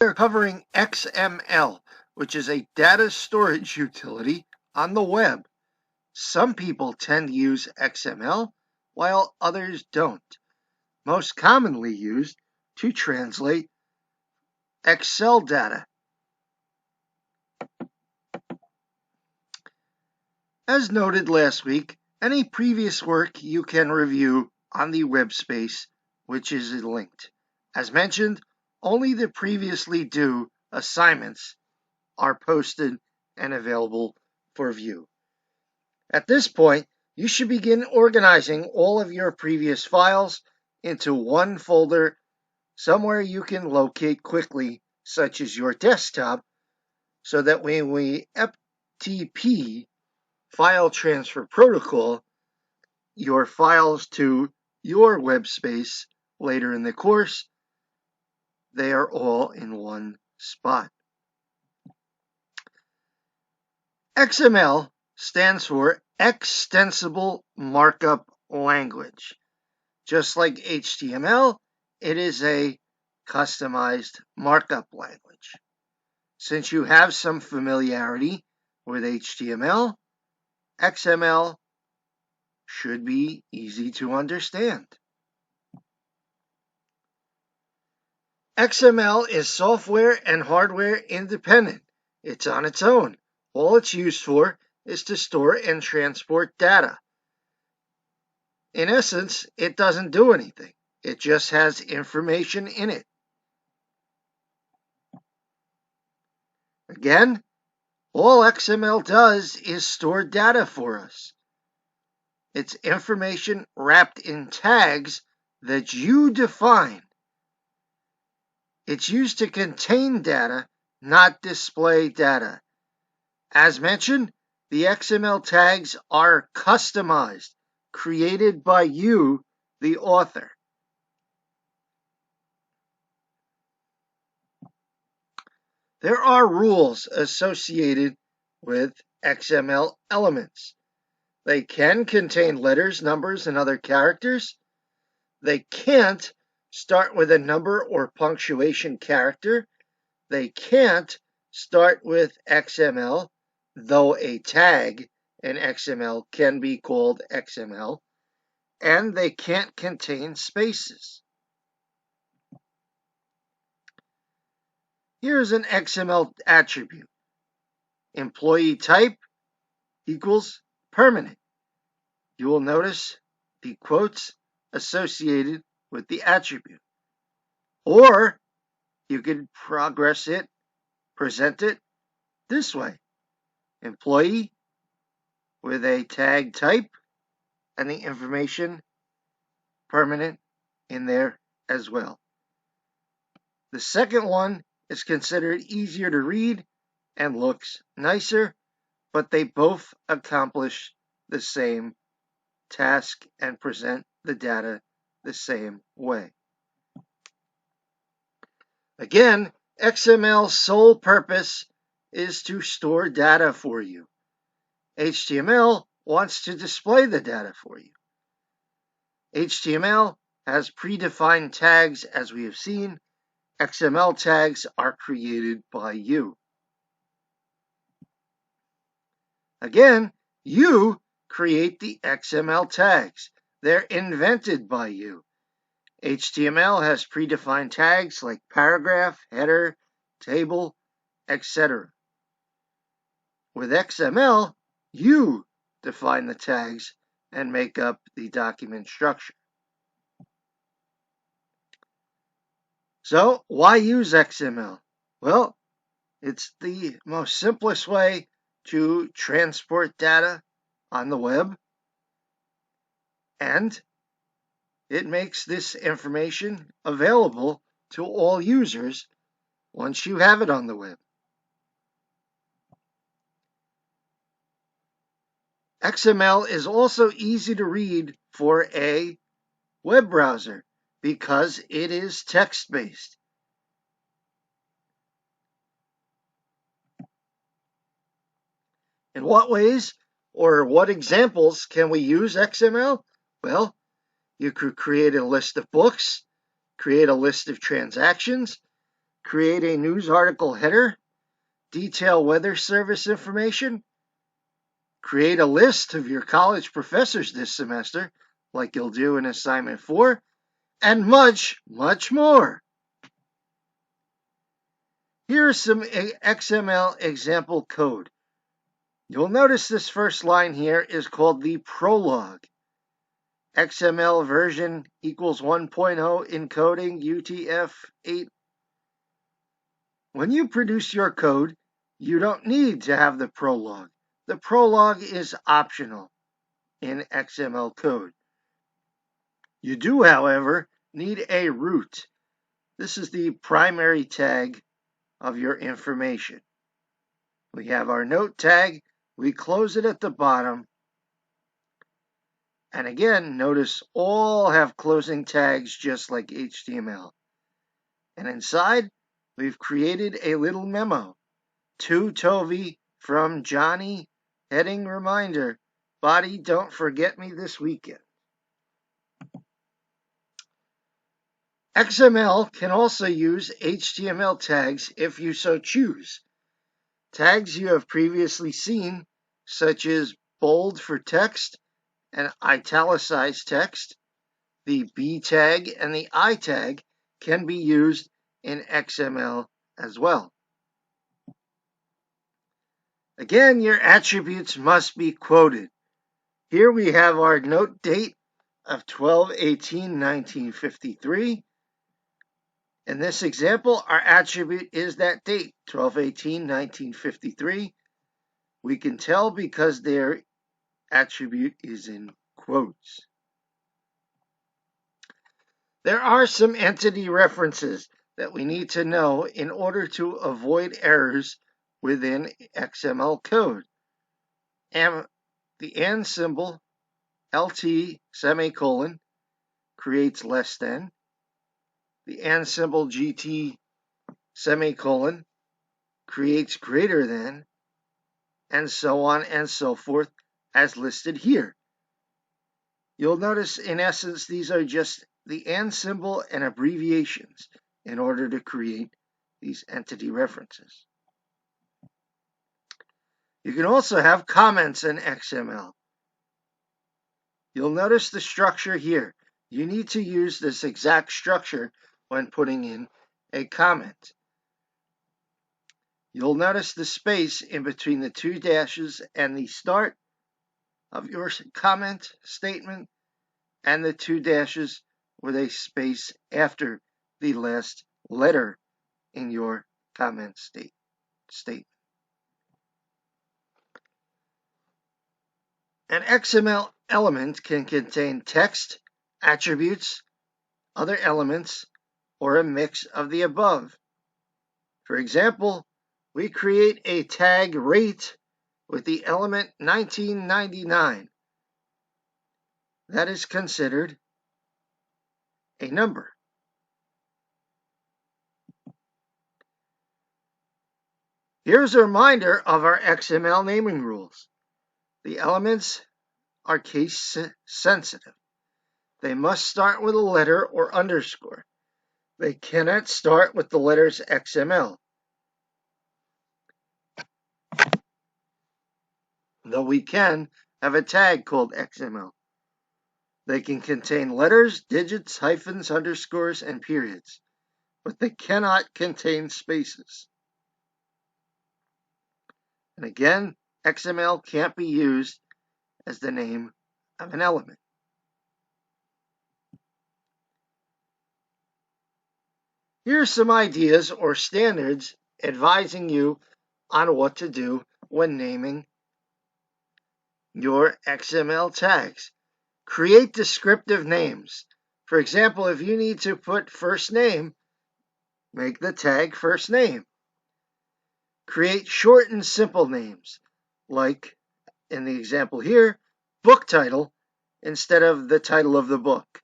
We're covering XML, which is a data storage utility on the web. Some people tend to use XML, while others don't. Most commonly used to translate Excel data. As noted last week, any previous work you can review on the web space, which is linked. As mentioned, only the previously due assignments are posted and available for view. At this point, you should begin organizing all of your previous files into one folder somewhere you can locate quickly, such as your desktop, so that when we FTP file transfer protocol your files to your web space later in the course, they are all in one spot. XML stands for Extensible Markup Language. Just like HTML, it is a customized markup language. Since you have some familiarity with HTML, XML should be easy to understand. XML is software and hardware independent. It's on its own. All it's used for is to store and transport data. In essence, it doesn't do anything. It just has information in it. Again, all XML does is store data for us. It's information wrapped in tags that you define. It's used to contain data, not display data. As mentioned, the XML tags are customized, created by you, the author. There are rules associated with XML elements. They can contain letters, numbers, and other characters. They can't start with a number or punctuation character. They can't start with XML, though a tag in XML can be called XML, and they can't contain spaces. Here's an XML attribute. Employee type equals permanent. You will notice the quotes associated with the attribute. Or you could present it this way. Employee with a tag type and the information permanent in there as well. The second one is considered easier to read and looks nicer, but they both accomplish the same task and present the data the same way. Again, XML's sole purpose is to store data for you. HTML wants to display the data for you. HTML has predefined tags, as we have seen. XML tags are created by you. Again, you create the XML tags. They're invented by you. HTML has predefined tags like paragraph, header, table, etc. With XML, you define the tags and make up the document structure. So, why use XML? Well, it's the most simplest way to transport data on the web, and it makes this information available to all users once you have it on the web. XML is also easy to read for a web browser because it is text-based. In what ways or what examples can we use XML? Well, you could create a list of books, create a list of transactions, create a news article header, detail weather service information, create a list of your college professors this semester, like you'll do in assignment 4, and much, much more. Here's some XML example code. You'll notice this first line here is called the prologue. XML version equals 1.0 encoding UTF-8. When you produce your code, you don't need to have the prologue. The prologue is optional in XML code. You do, however, need a root. This is the primary tag of your information. We have our note tag. We close it at the bottom. And again, notice all have closing tags just like HTML. And inside, we've created a little memo. To Tovi from Johnny, heading reminder, body don't forget me this weekend. XML can also use HTML tags if you so choose. Tags you have previously seen, such as bold for text and italicized text, the B tag and the I tag can be used in XML as well. Again, your attributes must be quoted. Here we have our note date of 12/18/1953. In this example, our attribute is that date, 12/18/1953. We can tell because their attribute is in quotes. There are some entity references that we need to know in order to avoid errors within XML code. The and symbol, LT semicolon, creates less than. The and symbol, GT semicolon, creates greater than, and so on and so forth as listed here. You'll notice, in essence, these are just the and symbol and abbreviations in order to create these entity references. You can also have comments in XML. You'll notice the structure here. You need to use this exact structure when putting in a comment. You'll notice the space in between the two dashes and the start of your comment statement and the two dashes with a space after the last letter in your comment statement. An XML element can contain text, attributes, other elements, or a mix of the above. For example, we create a tag rate with the element 1999. That is considered a number. Here's a reminder of our XML naming rules. The elements are case sensitive. They must start with a letter or underscore. They cannot start with the letters XML. Though we can have a tag called XML. They can contain letters, digits, hyphens, underscores, and periods, but they cannot contain spaces. And again, XML can't be used as the name of an element. Here are some ideas or standards advising you on what to do when naming your XML tags. Create descriptive names. For example, if you need to put first name, make the tag first name. Create short and simple names, like in the example here, book title instead of the title of the book.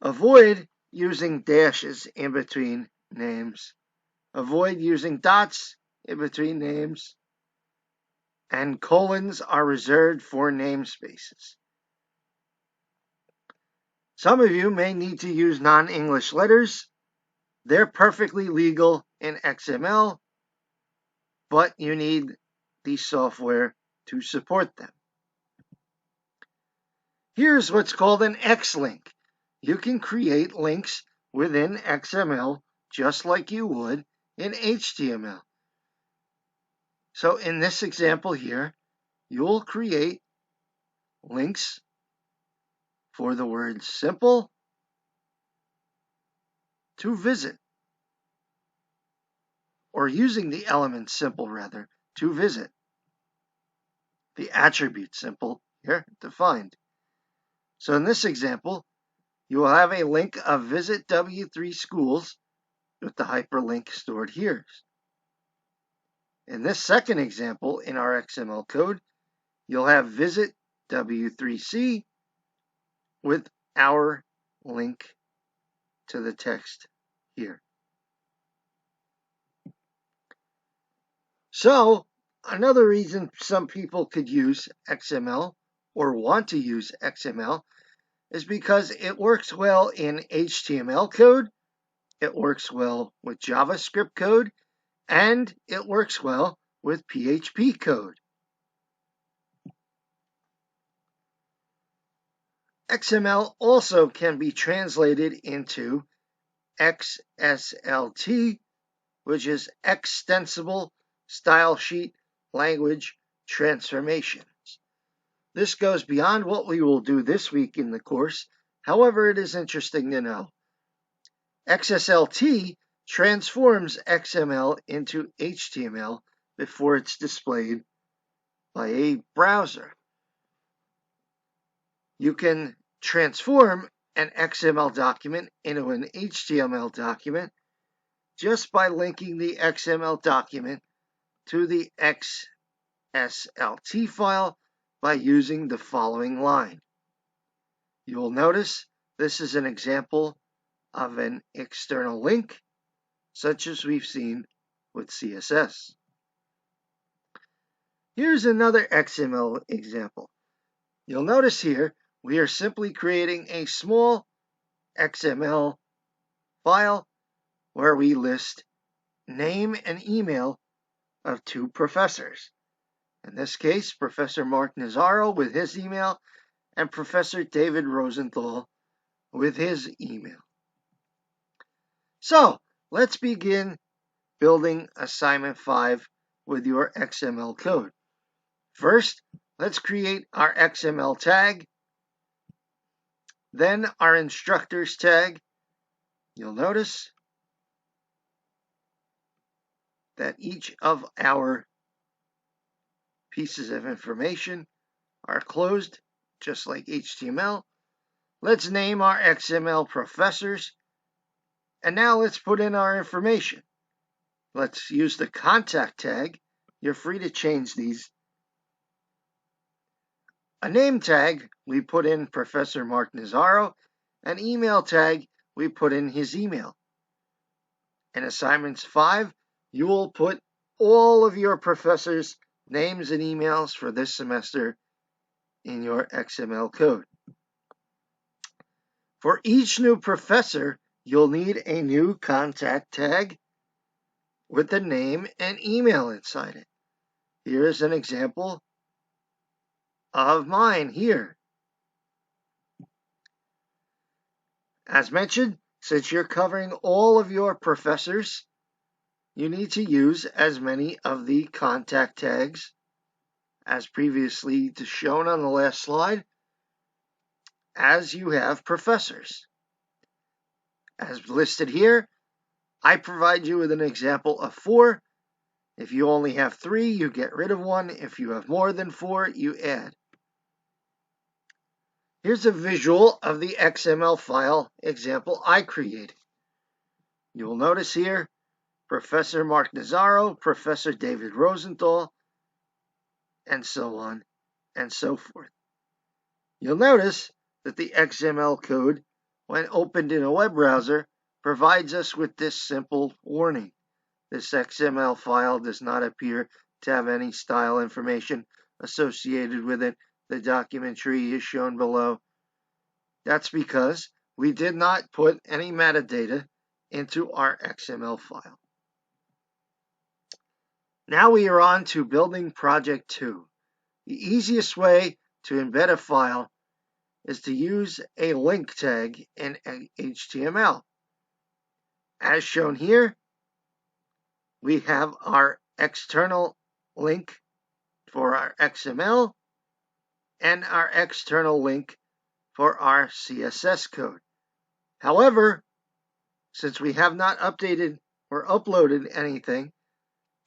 Avoid using dashes in between names. Avoid using dots in between names. And colons are reserved for namespaces. Some of you may need to use non-English letters. They're perfectly legal in XML, but you need the software to support them. Here's what's called an X-link. You can create links within XML just like you would in HTML. So in this example here, you'll create links for the word simple to visit, or using the element simple rather, to visit. The attribute simple here defined. So in this example, you will have a link of visit W3 schools with the hyperlink stored here. In this second example in our XML code, you'll have visit W3C with our link to the text here. So another reason some people could use XML or want to use XML is because it works well in HTML code, it works well with JavaScript code, and it works well with PHP code. XML also can be translated into XSLT, which is Extensible Style Sheet Language Transformations. This goes beyond what we will do this week in the course. However, it is interesting to know. XSLT transforms XML into HTML before it's displayed by a browser. You can transform an XML document into an HTML document just by linking the XML document to the XSLT file by using the following line. You will notice this is an example of an external link, such as we've seen with CSS. Here's another XML example. You'll notice here we are simply creating a small XML file where we list name and email of two professors. In this case, Professor Mark Nazaro with his email and Professor David Rosenthal with his email. So let's begin building assignment 5 with your XML code. First, let's create our XML tag, then our instructors tag. You'll notice that each of our pieces of information are closed, just like HTML. Let's name our XML professors, and now let's put in our information. Let's use the contact tag. You're free to change these. A name tag, we put in Professor Mark Nazaro. An email tag, we put in his email. In assignments 5, you will put all of your professors' names and emails for this semester in your XML code. For each new professor, you'll need a new contact tag with the name and email inside it. Here's an example of mine here. As mentioned, since you're covering all of your professors, you need to use as many of the contact tags as previously shown on the last slide as you have professors. As listed here, I provide you with an example of 4. If you only have 3, you get rid of 1. If you have more than 4, you add. Here's a visual of the XML file example I created. You will notice here Professor Mark Nazaro, Professor David Rosenthal, and so on and so forth. You'll notice that the XML code, when opened in a web browser, provides us with this simple warning. This XML file does not appear to have any style information associated with it. The document tree is shown below. That's because we did not put any metadata into our XML file. Now we are on to building project 2. The easiest way to embed a file is to use a link tag in HTML. As shown here, we have our external link for our XML and our external link for our CSS code. However, since we have not updated or uploaded anything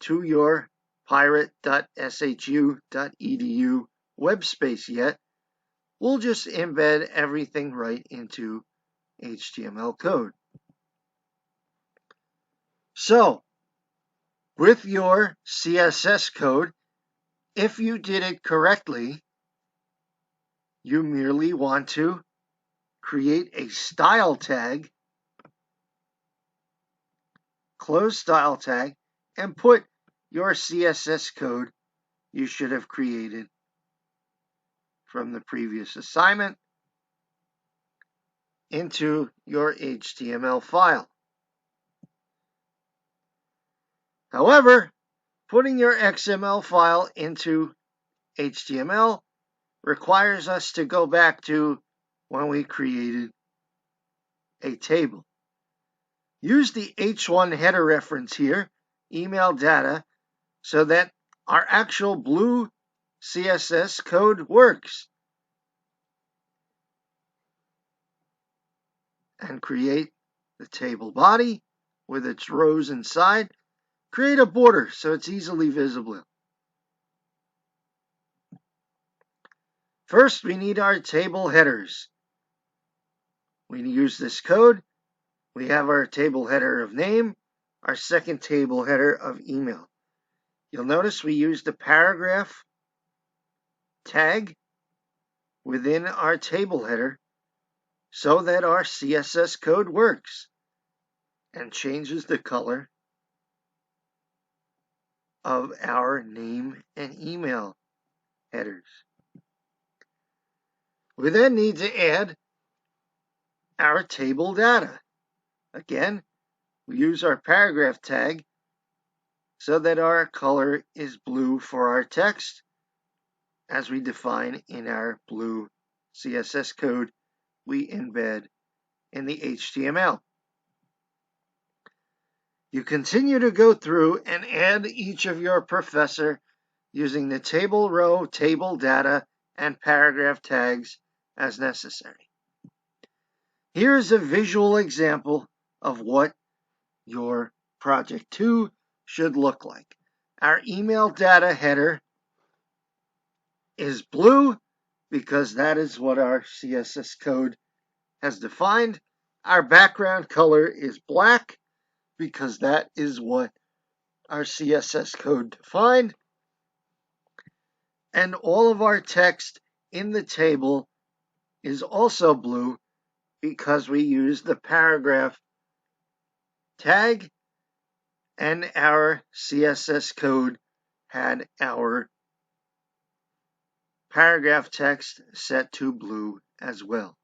to your pirate.shu.edu web space yet, we'll just embed everything right into HTML code. So, with your CSS code, if you did it correctly, you merely want to create a style tag, close style tag, and put your CSS code you should have created from the previous assignment into your HTML file. However, putting your XML file into HTML requires us to go back to when we created a table. Use the H1 header reference here, email data, so that our actual blue CSS code works. And create the table body with its rows inside. Create a border so it's easily visible. First, we need our table headers. We use this code. We have our table header of name, our second table header of email. You'll notice we use the paragraph tag within our table header so that our CSS code works and changes the color of our name and email headers. We then need to add our table data. Again, we use our paragraph tag so that our color is blue for our text as we define in our blue CSS code we embed in the HTML. You continue to go through and add each of your professor using the table row, table data, and paragraph tags as necessary. Here's a visual example of what your project 2 should look like. Our email data header is blue because that is what our CSS code has defined. Our background color is black because that is what our CSS code defined. And all of our text in the table is also blue because we use the paragraph tag and our CSS code had our paragraph text set to blue as well.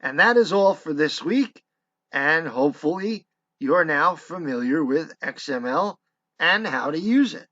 And that is all for this week, and hopefully you're now familiar with XML and how to use it.